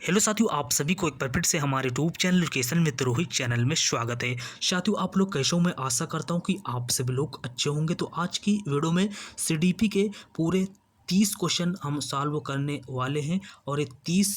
Hello साथियों, आप सभी को एक बार फिर से हमारे YouTube channel education with Rohit channel में स्वागत है। साथियों, आप लोग कैसे हो? मैं आशा करता हूं कि आप सभी लोग अच्छे होंगे। तो आज की वीडियो में सीडीपी के पूरे 30 क्वेश्चन हम सॉल्व करने वाले हैं और ये 30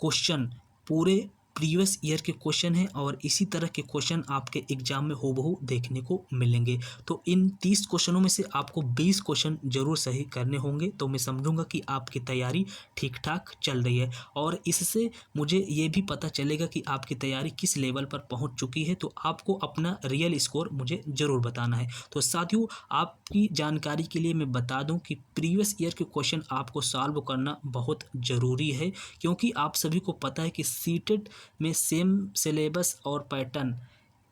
क्वेश्चन पूरे प्रीवियस ईयर के क्वेश्चन हैं और इसी तरह के क्वेश्चन आपके एग्जाम में हूबहू देखने को मिलेंगे। तो इन 30 क्वेश्चनों में से आपको 20 क्वेश्चन जरूर सही करने होंगे, तो मैं समझूंगा कि आपकी तैयारी ठीक ठाक चल रही है और इससे मुझे ये भी पता चलेगा कि आपकी तैयारी किस लेवल पर पहुंच चुकी है। तो आपको अपना रियल स्कोर मुझे ज़रूर बताना है। तो साथियों, आपकी जानकारी के लिए मैं बता दूं कि प्रीवियस ईयर के क्वेश्चन आपको सॉल्व करना बहुत ज़रूरी है, क्योंकि आप सभी को पता है कि सीटेट में सेम सिलेबस और पैटर्न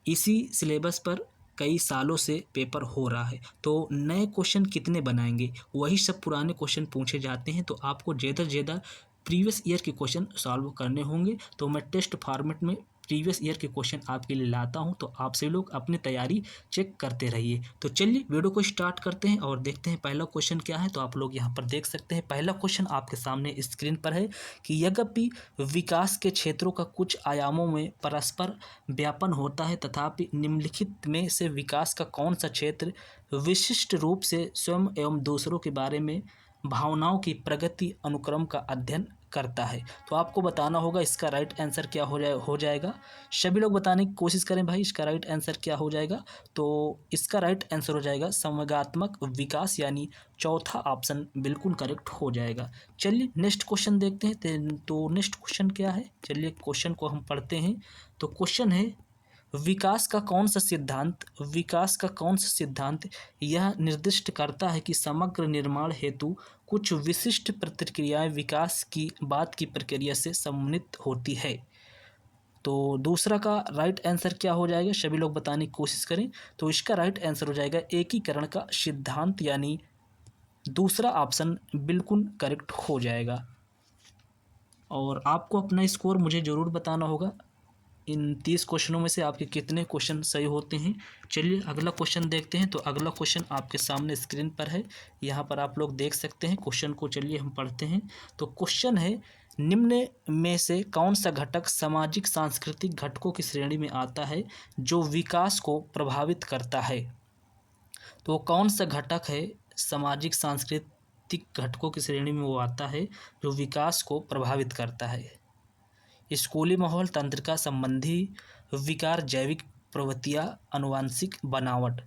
इसी सिलेबस पर कई सालों से पेपर हो रहा है। तो नए क्वेश्चन कितने बनाएंगे, वही सब पुराने क्वेश्चन पूछे जाते हैं। तो आपको ज़्यादा से ज़्यादा प्रीवियस ईयर के क्वेश्चन सॉल्व करने होंगे। तो मैं टेस्ट फॉर्मेट में प्रीवियस ईयर के क्वेश्चन आपके लिए लाता हूं, तो आप सभी लोग अपनी तैयारी चेक करते रहिए। तो चलिए वीडियो को स्टार्ट करते हैं और देखते हैं पहला क्वेश्चन क्या है। तो आप लोग यहाँ पर देख सकते हैं, पहला क्वेश्चन आपके सामने स्क्रीन पर है कि यद्यपि विकास के क्षेत्रों का कुछ आयामों में परस्पर व्यापन होता है, तथापि निम्नलिखित में से विकास का कौन सा क्षेत्र विशिष्ट रूप से स्वयं एवं दूसरों के बारे में भावनाओं की प्रगति अनुक्रम का अध्ययन करता है। तो आपको बताना होगा इसका राइट आंसर क्या हो जाएगा। सभी लोग बताने की कोशिश करें भाई, इसका राइट आंसर क्या हो जाएगा। तो इसका राइट आंसर हो जाएगा संवेगात्मक विकास, यानी चौथा ऑप्शन बिल्कुल करेक्ट हो जाएगा। चलिए नेक्स्ट क्वेश्चन देखते हैं। तो नेक्स्ट क्वेश्चन क्या है, चलिए क्वेश्चन को हम पढ़ते हैं। तो क्वेश्चन है, विकास का कौन सा सिद्धांत यह निर्दिष्ट करता है कि समग्र निर्माण हेतु कुछ विशिष्ट प्रतिक्रियाएं विकास की बाद की प्रक्रिया से समन्वित होती है। तो दूसरा का राइट आंसर क्या हो जाएगा, सभी लोग बताने की कोशिश करें। तो इसका राइट आंसर हो जाएगा एकीकरण का सिद्धांत, यानी दूसरा ऑप्शन बिल्कुल करेक्ट हो जाएगा। और आपको अपना स्कोर मुझे ज़रूर बताना होगा, इन 30 क्वेश्चनों में से आपके कितने क्वेश्चन सही होते हैं। चलिए अगला क्वेश्चन देखते हैं। तो अगला क्वेश्चन आपके सामने स्क्रीन पर है, यहाँ पर आप लोग देख सकते हैं क्वेश्चन को। चलिए हम पढ़ते हैं। तो क्वेश्चन है, निम्न में से कौन सा घटक सामाजिक सांस्कृतिक घटकों की श्रेणी में आता है जो विकास को प्रभावित करता है। तो कौन सा घटक है सामाजिक सांस्कृतिक घटकों की श्रेणी में वो आता है जो विकास को प्रभावित करता है। स्कूली माहौल, तंत्रिका संबंधी विकार, जैविक प्रवृत्तियाँ, आनुवंशिक बनावट।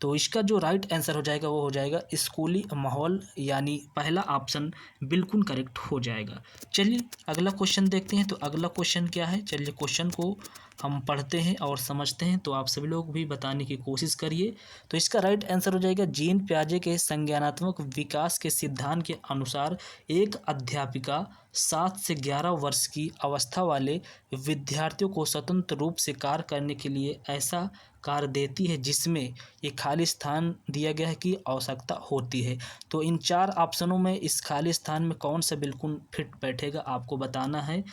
तो इसका जो राइट आंसर हो जाएगा वो हो जाएगा स्कूली माहौल, यानी पहला ऑप्शन बिल्कुल करेक्ट हो जाएगा। चलिए अगला क्वेश्चन देखते हैं। तो अगला क्वेश्चन क्या है, चलिए क्वेश्चन को हम पढ़ते हैं और समझते हैं। तो आप सभी लोग भी बताने की कोशिश करिए। तो इसका राइट आंसर हो जाएगा, जीन पियाजे के संज्ञानात्मक विकास के सिद्धांत के अनुसार एक अध्यापिका 7 से 11 वर्ष की अवस्था वाले विद्यार्थियों को स्वतंत्र रूप से कार्य करने के लिए ऐसा कार्य देती है जिसमें ये खाली स्थान दिया गया है की आवश्यकता होती है। तो इन 4 ऑप्शनों में इस खाली स्थान में कौन सा बिल्कुल फिट बैठेगा आपको बताना है।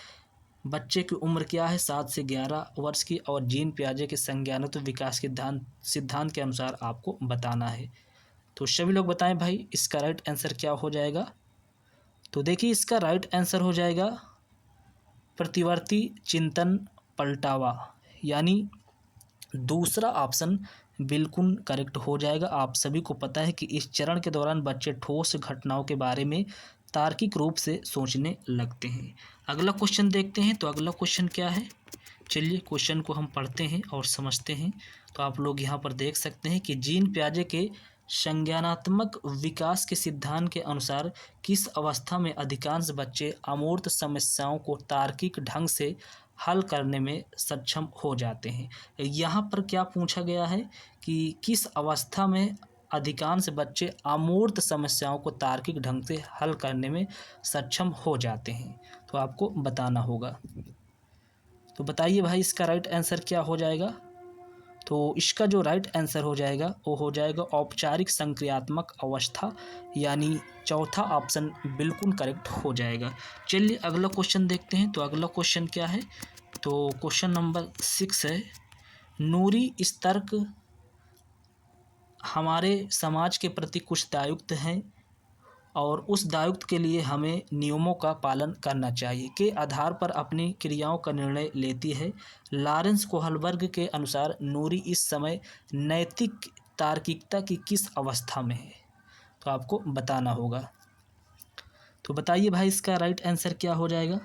बच्चे की उम्र क्या है, 7 से 11 वर्ष की, और जीन पियाजे के संज्ञानात्मक विकास के सिद्धांत के अनुसार आपको बताना है। तो सभी लोग बताएं भाई, इसका राइट आंसर क्या हो जाएगा। तो देखिए इसका राइट आंसर हो जाएगा प्रतिवर्ती चिंतन पलटावा, यानी दूसरा ऑप्शन बिल्कुल करेक्ट हो जाएगा। आप सभी को पता है कि इस चरण के दौरान बच्चे ठोस घटनाओं के बारे में तार्किक रूप से सोचने लगते हैं। अगला क्वेश्चन देखते हैं। तो अगला क्वेश्चन क्या है, चलिए क्वेश्चन को हम पढ़ते हैं और समझते हैं। तो आप लोग यहाँ पर देख सकते हैं कि जीन पियाजे के संज्ञानात्मक विकास के सिद्धांत के अनुसार किस अवस्था में अधिकांश बच्चे अमूर्त समस्याओं को तार्किक ढंग से हल करने में सक्षम हो जाते हैं। यहाँ पर क्या पूछा गया है कि किस अवस्था में अधिकांश बच्चे अमूर्त समस्याओं को तार्किक ढंग से हल करने में सक्षम हो जाते हैं, तो आपको बताना होगा। तो बताइए भाई इसका राइट आंसर क्या हो जाएगा। तो इसका जो राइट आंसर हो जाएगा वो हो जाएगा औपचारिक संक्रियात्मक अवस्था, यानी चौथा ऑप्शन बिल्कुल करेक्ट हो जाएगा। चलिए अगला क्वेश्चन देखते हैं। तो अगला क्वेश्चन क्या है, तो क्वेश्चन नंबर 6 है, नूरी इस तर्क हमारे समाज के प्रति कुछ दायुक्त हैं और उस दायित्व के लिए हमें नियमों का पालन करना चाहिए के आधार पर अपनी क्रियाओं का निर्णय लेती है। लॉरेंस कोहलबर्ग के अनुसार नूरी इस समय नैतिक तार्किकता की किस अवस्था में है? तो आपको बताना होगा। तो बताइए भाई इसका राइट आंसर क्या हो जाएगा?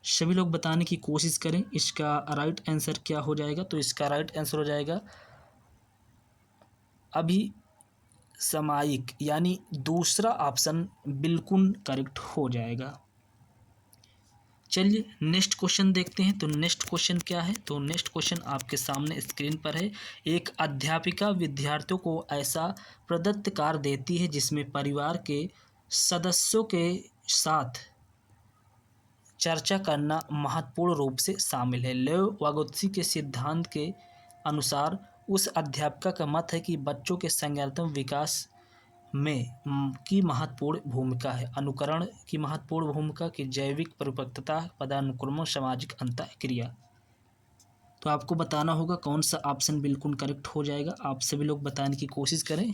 सभी लोग बताने की कोशिश करें इसका राइट आंसर क्या हो जाएगा। तो इसका राइट आंसर हो जाएगा अभी सामयिक, यानी दूसरा ऑप्शन बिल्कुल करेक्ट हो जाएगा। चलिए नेक्स्ट क्वेश्चन देखते हैं। तो नेक्स्ट क्वेश्चन क्या है? तो नेक्स्ट क्वेश्चन आपके सामने स्क्रीन पर है। एक अध्यापिका विद्यार्थियों को ऐसा प्रदत्त कार्य देती है जिसमें परिवार के सदस्यों के साथ चर्चा करना महत्वपूर्ण रूप से शामिल है। लेव वागोत्स्की के सिद्धांत के अनुसार उस अध्यापिका का मत है कि बच्चों के संज्ञानात्मक विकास में की महत्वपूर्ण भूमिका है। अनुकरण की महत्वपूर्ण भूमिका की जैविक परिपक्वता, पदानुक्रमण, सामाजिक अंतःक्रिया। तो आपको बताना होगा कौन सा ऑप्शन बिल्कुल करेक्ट हो जाएगा। आप सभी लोग बताने की कोशिश करें।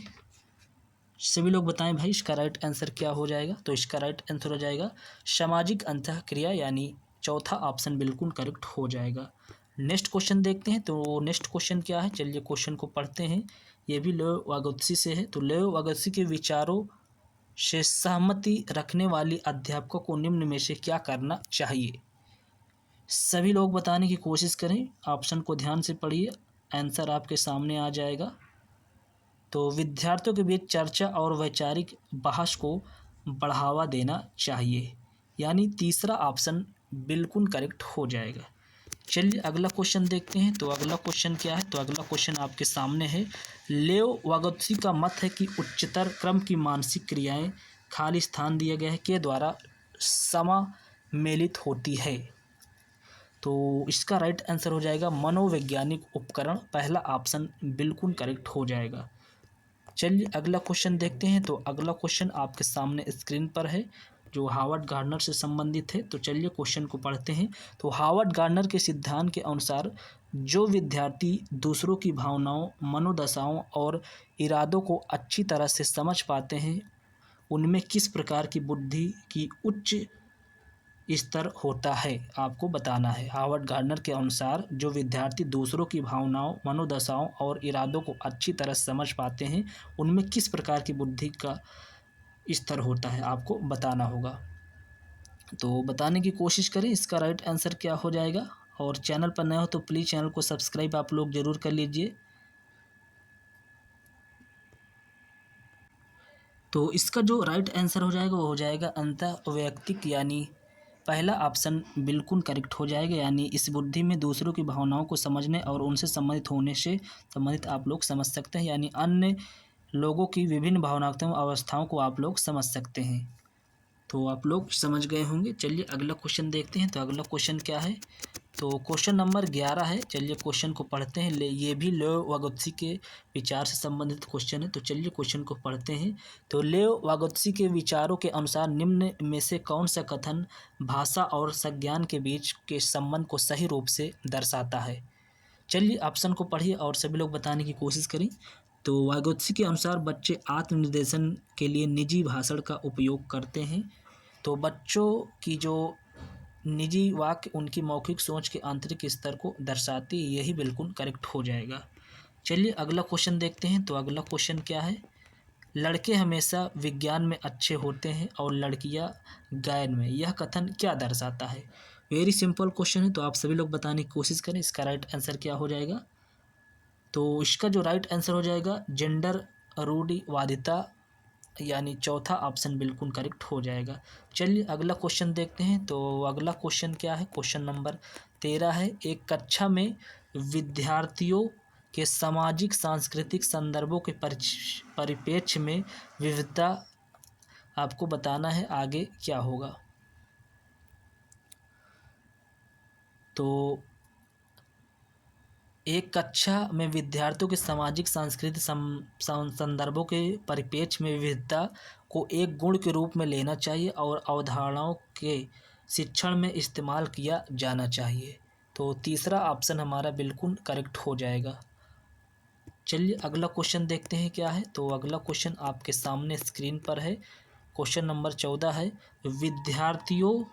सभी लोग बताएं भाई इसका राइट आंसर क्या हो जाएगा। तो इसका राइट आंसर हो जाएगा सामाजिक अंतःक्रिया, यानी चौथा ऑप्शन बिल्कुल करेक्ट हो जाएगा। नेक्स्ट क्वेश्चन देखते हैं। तो नेक्स्ट क्वेश्चन क्या है? चलिए क्वेश्चन को पढ़ते हैं। ये भी लेव वागोत्स्की से है। तो लेव वागोत्स्की के विचारों से सहमति रखने वाली अध्यापकों को निम्न में से क्या करना चाहिए? सभी लोग बताने की कोशिश करें। ऑप्शन को ध्यान से पढ़िए, आंसर आपके सामने आ जाएगा। तो विद्यार्थियों के बीच चर्चा और वैचारिक बहस को बढ़ावा देना चाहिए, यानी तीसरा ऑप्शन बिल्कुल करेक्ट हो जाएगा। चलिए अगला क्वेश्चन देखते हैं। तो अगला क्वेश्चन क्या है? तो अगला क्वेश्चन आपके सामने है। लेव वागोत्स्की का मत है कि उच्चतर क्रम की मानसिक क्रियाएं खाली स्थान दिए गए के द्वारा समामेलित होती है। तो इसका राइट आंसर हो जाएगा मनोवैज्ञानिक उपकरण, पहला ऑप्शन बिल्कुल करेक्ट हो जाएगा। चलिए अगला क्वेश्चन देखते हैं। तो अगला क्वेश्चन आपके सामने स्क्रीन पर है जो हार्वर्ड गार्डनर से संबंधित है। तो चलिए क्वेश्चन को पढ़ते हैं। तो हार्वर्ड गार्डनर के सिद्धांत के अनुसार जो विद्यार्थी दूसरों की भावनाओं, मनोदशाओं और इरादों को अच्छी तरह से समझ पाते हैं उनमें किस प्रकार की बुद्धि की उच्च स्तर होता है? आपको बताना है। हार्वर्ड गार्डनर के अनुसार जो विद्यार्थी दूसरों की भावनाओं, मनोदशाओं और इरादों को अच्छी तरह समझ पाते हैं उनमें किस प्रकार की बुद्धि का स्तर होता है? आपको बताना होगा। तो बताने की कोशिश करें इसका राइट आंसर क्या हो जाएगा। और चैनल पर नए हो तो प्लीज़ चैनल को सब्सक्राइब आप लोग ज़रूर कर लीजिए। तो इसका जो राइट आंसर हो जाएगा वो हो जाएगा अंतःवैयक्तिक, यानी पहला ऑप्शन बिल्कुल करेक्ट हो जाएगा। यानी इस बुद्धि में दूसरों की भावनाओं को समझने और उनसे संबंधित होने से संबंधित आप लोग समझ सकते हैं, यानी अन्य लोगों की विभिन्न भावनात्मक अवस्थाओं को आप लोग समझ सकते हैं। तो आप लोग समझ गए होंगे। चलिए अगला क्वेश्चन देखते हैं। तो अगला क्वेश्चन क्या है? तो क्वेश्चन नंबर 11 है। चलिए क्वेश्चन को पढ़ते हैं। ये भी लेव वागोत्स्की के विचार से संबंधित क्वेश्चन है। तो चलिए क्वेश्चन को पढ़ते हैं। तो लेव वागोत्स्की के विचारों के अनुसार निम्न में से कौन सा कथन भाषा और संज्ञान के बीच के संबंध को सही रूप से दर्शाता है? चलिए ऑप्शन को पढ़िए और सभी लोग बताने की कोशिश करें। तो वागोत्स्की के अनुसार बच्चे आत्मनिर्देशन के लिए निजी भाषण का उपयोग करते हैं। तो बच्चों की जो निजी वाक्य उनकी मौखिक सोच के आंतरिक स्तर को दर्शाती है, यही बिल्कुल करेक्ट हो जाएगा। चलिए अगला क्वेश्चन देखते हैं। तो अगला क्वेश्चन क्या है? लड़के हमेशा विज्ञान में अच्छे होते हैं और लड़कियां गायन में, यह कथन क्या दर्शाता है? वेरी सिंपल क्वेश्चन है। तो आप सभी लोग बताने की कोशिश करें इसका राइट आंसर क्या हो जाएगा। तो इसका जो राइट आंसर हो जाएगा जेंडर रूढ़िवादिता, यानी चौथा ऑप्शन बिल्कुल करेक्ट हो जाएगा। चलिए अगला क्वेश्चन देखते हैं। तो अगला क्वेश्चन क्या है? क्वेश्चन नंबर 13 है। एक कक्षा में विद्यार्थियों के सामाजिक सांस्कृतिक संदर्भों के परिप्रेक्ष्य में विविधता आपको बताना है आगे क्या होगा। तो एक कक्षा में विद्यार्थियों के सामाजिक सांस्कृतिक संदर्भों के परिप्रेक्ष्य में विविधता को एक गुण के रूप में लेना चाहिए और अवधारणाओं के शिक्षण में इस्तेमाल किया जाना चाहिए। तो तीसरा ऑप्शन हमारा बिल्कुल करेक्ट हो जाएगा। चलिए अगला क्वेश्चन देखते हैं क्या है। तो अगला क्वेश्चन आपके सामने स्क्रीन पर है। क्वेश्चन नंबर 14 है, विद्यार्थियों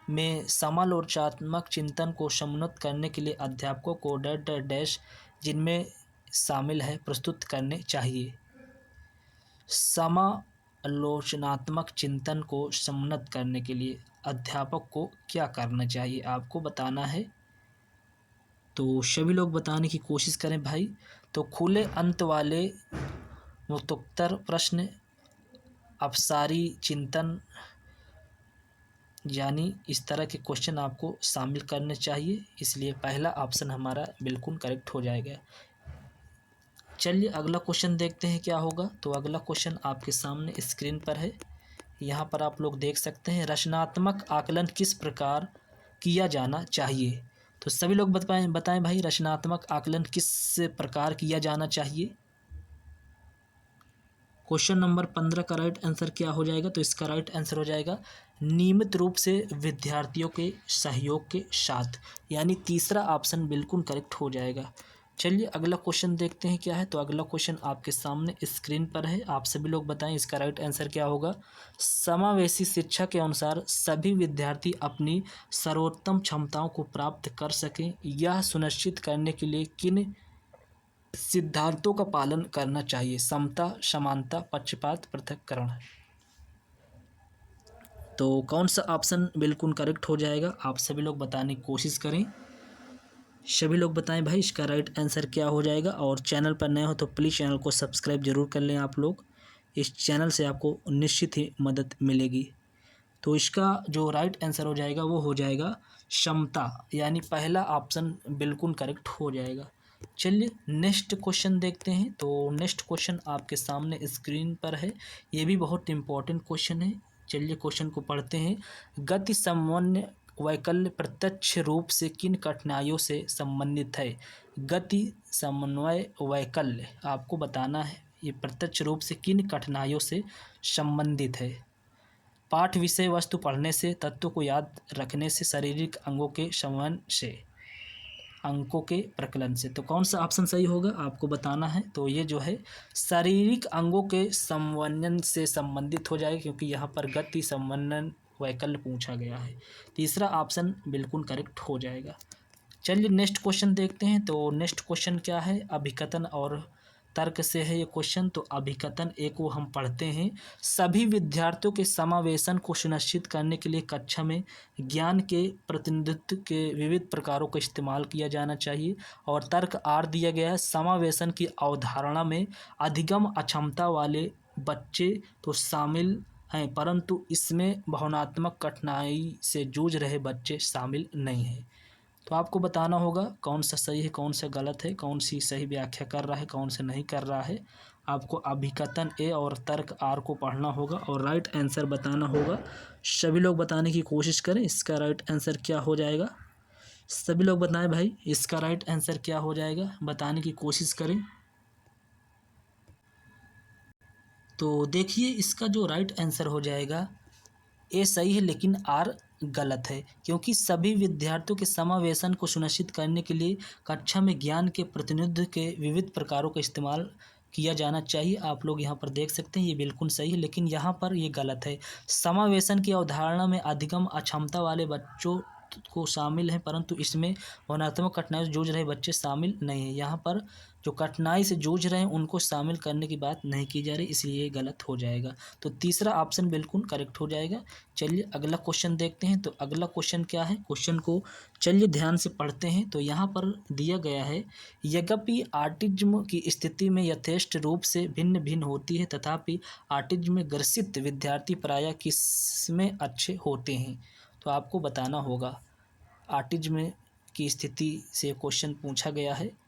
में समालोचनात्मक चिंतन को समुन्नत करने के लिए अध्यापकों को डैश जिनमें शामिल है प्रस्तुत करने चाहिए। समालोचनात्मक चिंतन को समुन्नत करने के लिए अध्यापक को क्या करना चाहिए आपको बताना है। तो सभी लोग बताने की कोशिश करें भाई। तो खुले अंत वाले मुक्तोत्तर प्रश्न, अपसारी चिंतन, यानी इस तरह के क्वेश्चन आपको शामिल करने चाहिए। इसलिए पहला ऑप्शन हमारा बिल्कुल करेक्ट हो जाएगा। चलिए अगला क्वेश्चन देखते हैं क्या होगा। तो अगला क्वेश्चन आपके सामने स्क्रीन पर है, यहाँ पर आप लोग देख सकते हैं, रचनात्मक आकलन किस प्रकार किया जाना चाहिए। तो सभी लोग बताएं भाई, रचनात्मक आकलन किस प्रकार किया जाना चाहिए। क्वेश्चन नंबर 15 का राइट आंसर क्या हो जाएगा। तो इसका राइट आंसर हो जाएगा नियमित रूप से विद्यार्थियों के सहयोग के साथ, यानी तीसरा ऑप्शन बिल्कुल करेक्ट हो जाएगा। चलिए अगला क्वेश्चन देखते हैं क्या है। तो अगला क्वेश्चन आपके सामने स्क्रीन पर है, आप सभी लोग बताएं इसका राइट आंसर क्या होगा। समावेशी शिक्षा के अनुसार सभी विद्यार्थी अपनी सर्वोत्तम क्षमताओं को प्राप्त कर सकें, यह सुनिश्चित करने के लिए किन सिद्धांतों का पालन करना चाहिए। समता, समानता, पक्षपात, पृथक्करण। तो कौन सा ऑप्शन बिल्कुल करेक्ट हो जाएगा, आप सभी लोग बताने की कोशिश करें। सभी लोग बताएं भाई इसका राइट आंसर क्या हो जाएगा। और चैनल पर नए हो तो प्लीज़ चैनल को सब्सक्राइब जरूर कर लें आप लोग, इस चैनल से आपको निश्चित ही मदद मिलेगी। तो इसका जो राइट आंसर हो जाएगा वो हो जाएगा क्षमता, यानी पहला ऑप्शन बिल्कुल करेक्ट हो जाएगा। चलिए नेक्स्ट क्वेश्चन देखते हैं। तो नेक्स्ट क्वेश्चन आपके सामने स्क्रीन पर है, ये भी बहुत इम्पोर्टेंट क्वेश्चन है। चलिए क्वेश्चन को पढ़ते हैं। गति समन्वय वैकल्य प्रत्यक्ष रूप से किन कठिनाइयों से संबंधित है। गति समन्वय वैकल्य आपको बताना है, ये प्रत्यक्ष रूप से किन कठिनाइयों से संबंधित है। पाठ विषय वस्तु पढ़ने से, तत्व को याद रखने से, शारीरिक अंगों के संवहन से, अंकों के प्रकलन से। तो कौन सा ऑप्शन सही होगा आपको बताना है। तो ये जो है शारीरिक अंगों के संवहन से संबंधित हो जाएगा, क्योंकि यहाँ पर गति संवहन वैकल्य पूछा गया है। तीसरा ऑप्शन बिल्कुल करेक्ट हो जाएगा। चलिए नेक्स्ट क्वेश्चन देखते हैं। तो नेक्स्ट क्वेश्चन क्या है, अभिकथन और तर्क से है ये क्वेश्चन। तो अभिकथन एक को हम पढ़ते हैं, सभी विद्यार्थियों के समावेशन को सुनिश्चित करने के लिए कक्षा में ज्ञान के प्रतिनिधित्व के विविध प्रकारों का इस्तेमाल किया जाना चाहिए। और तर्क आर दिया गया है, समावेशन की अवधारणा में अधिगम अक्षमता वाले बच्चे तो शामिल हैं, परंतु इसमें भावनात्मक कठिनाई से जूझ रहे बच्चे शामिल नहीं हैं। तो आपको बताना होगा कौन सा सही है, कौन सा गलत है, कौन सी सही व्याख्या कर रहा है, कौन सा नहीं कर रहा है। आपको अभिकथन ए और तर्क आर को पढ़ना होगा और राइट आंसर बताना होगा। सभी लोग बताने की कोशिश करें इसका राइट आंसर क्या हो जाएगा। सभी लोग बताएं भाई इसका राइट आंसर क्या हो जाएगा, बताने की कोशिश करें। तो देखिए इसका जो राइट आंसर हो जाएगा, ए सही है लेकिन आर गलत है, क्योंकि सभी विद्यार्थियों के समावेशन को सुनिश्चित करने के लिए कक्षा में ज्ञान के प्रतिनिधित्व के विविध प्रकारों का इस्तेमाल किया जाना चाहिए। आप लोग यहाँ पर देख सकते हैं ये बिल्कुल सही है, लेकिन यहाँ पर ये गलत है। समावेशन की अवधारणा में अधिगम अक्षमता वाले बच्चों को शामिल हैं, परंतु इसमें भावनात्मक कठिनाई से जूझ रहे बच्चे शामिल नहीं हैं। यहाँ पर जो कठिनाई से जूझ रहे हैं उनको शामिल करने की बात नहीं की जा रही, इसलिए ये गलत हो जाएगा। तो तीसरा ऑप्शन बिल्कुल करेक्ट हो जाएगा। चलिए अगला क्वेश्चन देखते हैं। तो अगला क्वेश्चन क्या है, क्वेश्चन को चलिए ध्यान से पढ़ते हैं। तो यहाँ पर दिया गया है, यद्यपि ऑटिज्म की स्थिति में यथेष्ट रूप से भिन्न भिन्न होती है, तथापि ऑटिज्म में ग्रसित विद्यार्थी प्रायः किसमें अच्छे होते हैं। तो आपको बताना होगा, ऑटिज्म की स्थिति से क्वेश्चन पूछा गया है।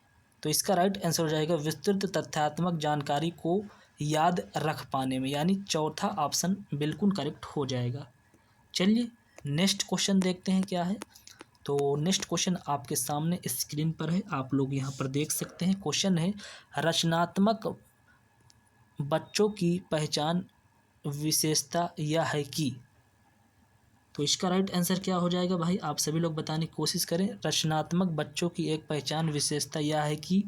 तो इसका राइट आंसर हो जाएगा विस्तृत तथ्यात्मक जानकारी को याद रख पाने में, यानी चौथा ऑप्शन बिल्कुल करेक्ट हो जाएगा। चलिए नेक्स्ट क्वेश्चन देखते हैं क्या है। तो नेक्स्ट क्वेश्चन आपके सामने स्क्रीन पर है, आप लोग यहाँ पर देख सकते हैं। क्वेश्चन है, रचनात्मक बच्चों की पहचान विशेषता यह है कि। तो इसका राइट आंसर क्या हो जाएगा भाई, आप सभी लोग बताने की कोशिश करें। रचनात्मक बच्चों की एक पहचान विशेषता यह है कि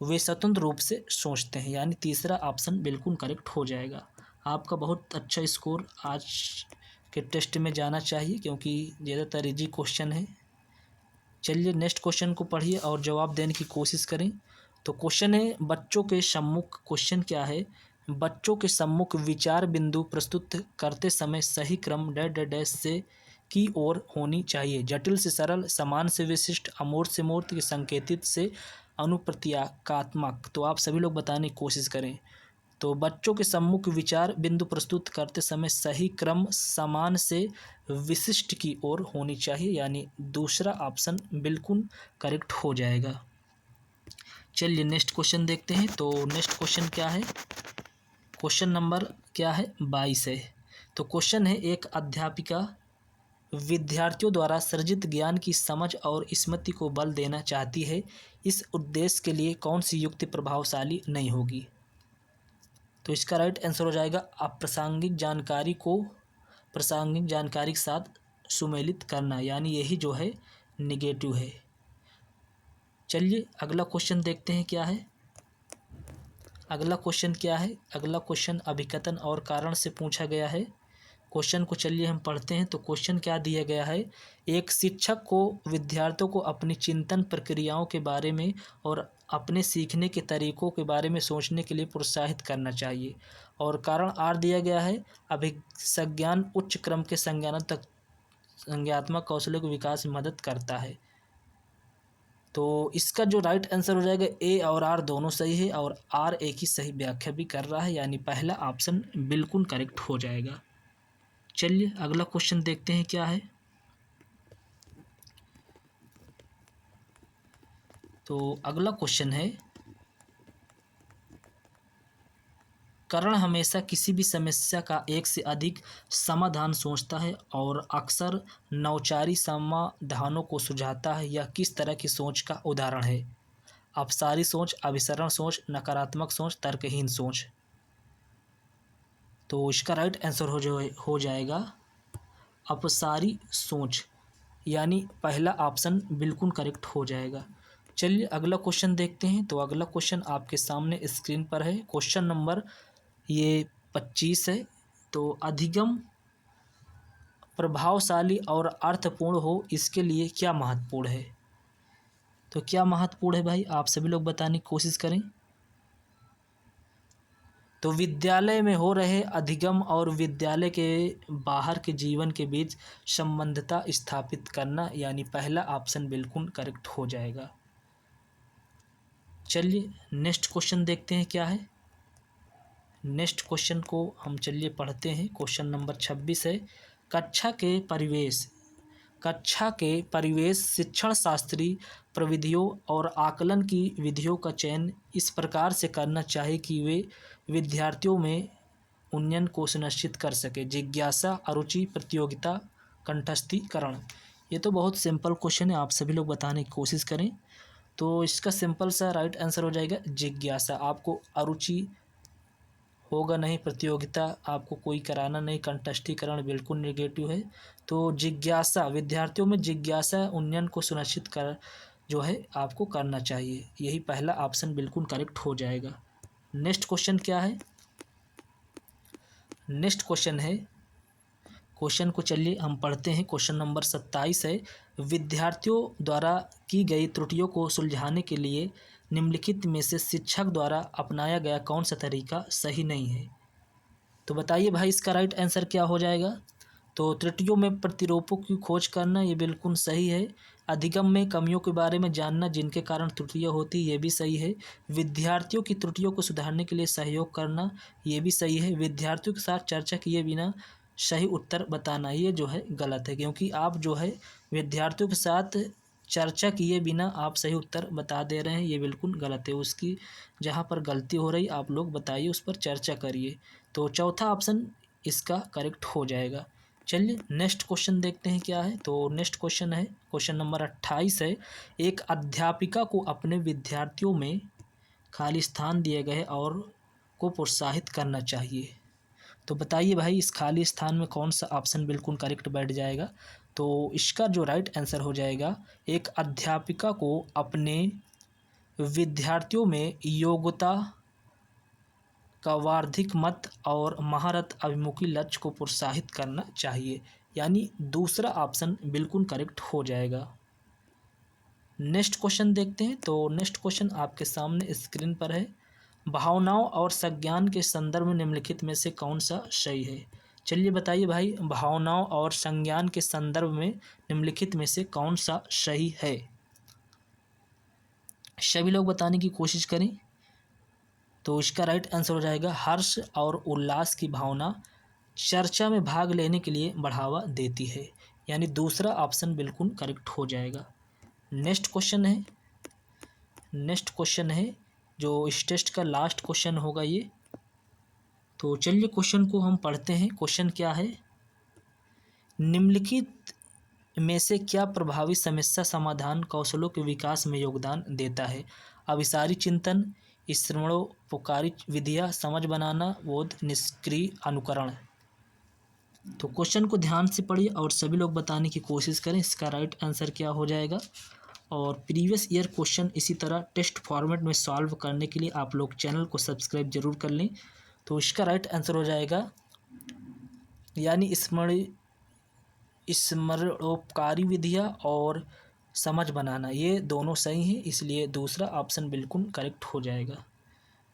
वे स्वतंत्र रूप से सोचते हैं, यानी तीसरा ऑप्शन बिल्कुल करेक्ट हो जाएगा। आपका बहुत अच्छा स्कोर आज के टेस्ट में जाना चाहिए, क्योंकि ज़्यादातर इजी क्वेश्चन है। चलिए नेक्स्ट क्वेश्चन को पढ़िए और जवाब देने की कोशिश करें। तो क्वेश्चन है, बच्चों के सम्मुख, क्वेश्चन क्या है, बच्चों के सम्मुख विचार बिंदु प्रस्तुत करते समय सही क्रम डैश डैश डैश से की ओर होनी चाहिए। जटिल से सरल, समान से विशिष्ट, अमूर्त से मूर्त, संकेतित से अनुप्रत्याकात्मक। तो आप सभी लोग बताने की कोशिश करें। तो बच्चों के सम्मुख विचार बिंदु प्रस्तुत करते समय सही क्रम समान से विशिष्ट की ओर होनी चाहिए, यानी दूसरा ऑप्शन बिल्कुल करेक्ट हो जाएगा। चलिए नेक्स्ट क्वेश्चन देखते हैं। तो नेक्स्ट क्वेश्चन क्या है, क्वेश्चन नंबर क्या है, 22 है। तो क्वेश्चन है, एक अध्यापिका विद्यार्थियों द्वारा सृजित ज्ञान की समझ और स्मृति को बल देना चाहती है। इस उद्देश्य के लिए कौन सी युक्ति प्रभावशाली नहीं होगी। तो इसका राइट आंसर हो जाएगा, अप्रासंगिक जानकारी को प्रासंगिक जानकारी के साथ सुमेलित करना, यानी यही जो है निगेटिव है। चलिए अगला क्वेश्चन देखते हैं क्या है। अगला क्वेश्चन क्या है, अगला क्वेश्चन अभिकथन और कारण से पूछा गया है। क्वेश्चन को चलिए हम पढ़ते हैं। तो क्वेश्चन क्या दिया गया है, एक शिक्षक को विद्यार्थियों को अपनी चिंतन प्रक्रियाओं के बारे में और अपने सीखने के तरीकों के बारे में सोचने के लिए प्रोत्साहित करना चाहिए। और कारण आर दिया गया है, अभिसंज्ञान उच्च क्रम के संज्ञानात्मक कौशलों के विकास में मदद करता है। तो इसका जो राइट आंसर हो जाएगा, ए और आर दोनों सही है, और आर ए की सही व्याख्या भी कर रहा है, यानी पहला ऑप्शन बिल्कुल करेक्ट हो जाएगा। चलिए अगला क्वेश्चन देखते हैं क्या है। तो अगला क्वेश्चन है, कर्ण हमेशा किसी भी समस्या का एक से अधिक समाधान सोचता है और अक्सर नौचारी समाधानों को सुझाता है। यह किस तरह की सोच का उदाहरण है। अपसारी सोच, अभिसरण सोच, नकारात्मक सोच, तर्कहीन सोच। तो इसका राइट आंसर हो जाएगा अपसारी सोच, यानी पहला ऑप्शन बिल्कुल करेक्ट हो जाएगा। चलिए अगला क्वेश्चन देखते हैं। तो अगला क्वेश्चन आपके सामने स्क्रीन पर है। क्वेश्चन नंबर ये 25 है। तो अधिगम प्रभावशाली और अर्थपूर्ण हो, इसके लिए क्या महत्वपूर्ण है। तो क्या महत्वपूर्ण है भाई, आप सभी लोग बताने की कोशिश करें। तो विद्यालय में हो रहे अधिगम और विद्यालय के बाहर के जीवन के बीच संबंधता स्थापित करना, यानी पहला ऑप्शन बिल्कुल करेक्ट हो जाएगा। चलिए नेक्स्ट क्वेश्चन देखते हैं क्या है। नेक्स्ट क्वेश्चन को हम चलिए पढ़ते हैं। क्वेश्चन नंबर 26 है, कक्षा के परिवेश शिक्षण शास्त्री प्रविधियों और आकलन की विधियों का चयन इस प्रकार से करना चाहिए कि वे विद्यार्थियों में उन्नयन को सुनिश्चित कर सके। जिज्ञासा, अरुचि, प्रतियोगिता, कंठस्थीकरण। ये तो बहुत सिंपल क्वेश्चन है, आप सभी लोग बताने की कोशिश करें। तो इसका सिंपल सा राइट आंसर हो जाएगा जिज्ञासा। आपको अरुचि होगा नहीं, प्रतियोगिता आपको कोई कराना नहीं, कंठस्थीकरण बिल्कुल नेगेटिव है। तो जिज्ञासा, विद्यार्थियों में जिज्ञासा उन्नयन को सुनिश्चित कर जो है आपको करना चाहिए, यही पहला ऑप्शन बिल्कुल करेक्ट हो जाएगा। नेक्स्ट क्वेश्चन क्या है, नेक्स्ट क्वेश्चन है, क्वेश्चन को चलिए हम पढ़ते हैं। क्वेश्चन नंबर 27 है, विद्यार्थियों द्वारा की गई त्रुटियों को सुलझाने के लिए निम्नलिखित में से शिक्षक द्वारा अपनाया गया कौन सा तरीका सही नहीं है। तो बताइए भाई इसका राइट आंसर क्या हो जाएगा। तो त्रुटियों में प्रतिरूपों की खोज करना, ये बिल्कुल सही है। अधिगम में कमियों के बारे में जानना जिनके कारण त्रुटियां होती, ये भी सही है। विद्यार्थियों की त्रुटियों को सुधारने के लिए सहयोग करना, ये भी सही है। विद्यार्थियों के साथ चर्चा किए बिना सही उत्तर बताना, ये जो है गलत है, क्योंकि आप जो है विद्यार्थियों के साथ चर्चा किए बिना आप सही उत्तर बता दे रहे हैं, ये बिल्कुल गलत है। उसकी जहाँ पर गलती हो रही आप लोग बताइए, उस पर चर्चा करिए। तो चौथा ऑप्शन इसका करेक्ट हो जाएगा। चलिए नेक्स्ट क्वेश्चन देखते हैं क्या है। तो नेक्स्ट क्वेश्चन है, क्वेश्चन नंबर 28 है, एक अध्यापिका को अपने विद्यार्थियों में खाली स्थान दिए गए और को प्रोत्साहित करना चाहिए। तो बताइए भाई इस खाली स्थान में कौन सा ऑप्शन बिल्कुल करेक्ट बैठ जाएगा। तो इसका जो राइट आंसर हो जाएगा, एक अध्यापिका को अपने विद्यार्थियों में योग्यता का वार्षिक मत और महारत अभिमुखी लक्ष्य को प्रोत्साहित करना चाहिए, यानी दूसरा ऑप्शन बिल्कुल करेक्ट हो जाएगा। नेक्स्ट क्वेश्चन देखते हैं। तो नेक्स्ट क्वेश्चन आपके सामने स्क्रीन पर है। भावनाओं और संज्ञान के संदर्भ में निम्नलिखित में से कौन सा सही है? चलिए बताइए भाई, भावनाओं और संज्ञान के संदर्भ में निम्नलिखित में से कौन सा सही है? सभी लोग बताने की कोशिश करें। तो इसका राइट आंसर हो जाएगा हर्ष और उल्लास की भावना चर्चा में भाग लेने के लिए बढ़ावा देती है, यानी दूसरा ऑप्शन बिल्कुल करेक्ट हो जाएगा। नेक्स्ट क्वेश्चन है जो इस टेस्ट का लास्ट क्वेश्चन होगा ये। तो चलिए क्वेश्चन को हम पढ़ते हैं। क्वेश्चन क्या है? निम्नलिखित में से क्या प्रभावी समस्या समाधान कौशलों के विकास में योगदान देता है? अभिसारी चिंतन, श्रवणोपकारी विधियाँ, समझ बनाना, बोध, निष्क्रिय अनुकरण। तो क्वेश्चन को ध्यान से पढ़िए और सभी लोग बताने की कोशिश करें इसका राइट आंसर क्या हो जाएगा। और प्रीवियस ईयर क्वेश्चन इसी तरह टेस्ट फॉर्मेट में सॉल्व करने के लिए आप लोग चैनल को सब्सक्राइब जरूर कर लें। तो इसका राइट आंसर हो जाएगा, यानी स्मरणोपकारी विधियाँ और समझ बनाना, ये दोनों सही हैं, इसलिए दूसरा ऑप्शन बिल्कुल करेक्ट हो जाएगा।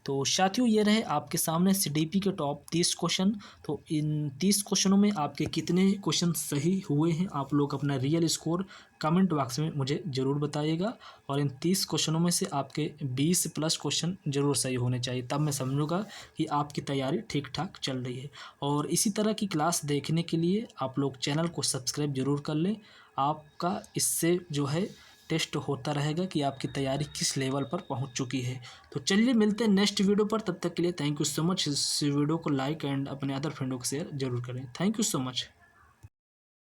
तो साथियों, ये रहे आपके सामने सीडीपी के टॉप 30 क्वेश्चन। तो इन 30 क्वेश्चनों में आपके कितने क्वेश्चन सही हुए हैं, आप लोग अपना रियल स्कोर कमेंट बॉक्स में मुझे ज़रूर बताइएगा। और इन 30 क्वेश्चनों में से आपके 20 प्लस क्वेश्चन ज़रूर सही होने चाहिए, तब मैं समझूंगा कि आपकी तैयारी ठीक ठाक चल रही है। और इसी तरह की क्लास देखने के लिए आप लोग चैनल को सब्सक्राइब जरूर कर लें। आपका इससे जो है टेस्ट होता रहेगा कि आपकी तैयारी किस लेवल पर पहुंच चुकी है। तो चलिए मिलते हैं नेक्स्ट वीडियो पर, तब तक के लिए थैंक यू सो मच। इस वीडियो को लाइक एंड अपने अदर फ्रेंडों को शेयर जरूर करें। Thank you so much.